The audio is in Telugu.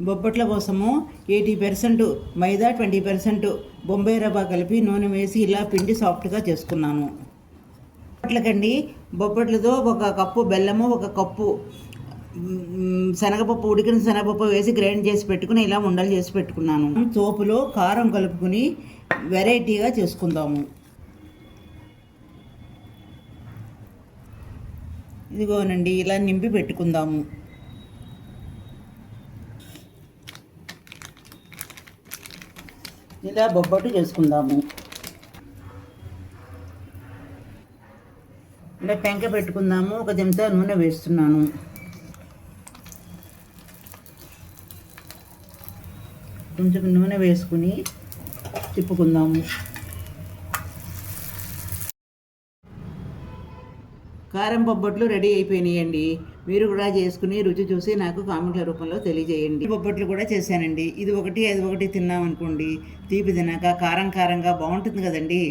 బొబ్బట్ల కోసము 80% మైదా, 20% బొంబాయి రవ్వ కలిపి నూనె వేసి ఇలా పిండి సాఫ్ట్గా చేసుకున్నాను. బొబ్బట్లకండి, బొబ్బట్లతో 1 కప్పు బెల్లము, 1 కప్పు శనగపప్పు, ఉడికిన శనగపప్పు వేసి గ్రైండ్ చేసి పెట్టుకుని ఇలా ఉండలు చేసి పెట్టుకున్నాను. తోపులో కారం కలుపుకుని వెరైటీగా చేసుకుందాము. ఇదిగోనండి, ఇలా నింపి పెట్టుకుందాము. ఇలా బొబ్బట్టు చేసుకుందాము. ఇలా టెంక పెట్టుకుందాము. 1 చెంచా నూనె వేస్తున్నాను. కొంచెం నూనె వేసుకుని తిప్పుకుందాము. కారం బొబ్బట్లు రెడీ అయిపోయినాయండి. మీరు కూడా చేసుకుని రుచి చూసి నాకు కామెంట్ల రూపంలో తెలియజేయండి. బొబ్బట్లు కూడా చేశానండి. ఇది ఒకటి అది ఒకటి తిన్నామనుకోండి, తీపి తినాక కారంగా బాగుంటుంది కదండి.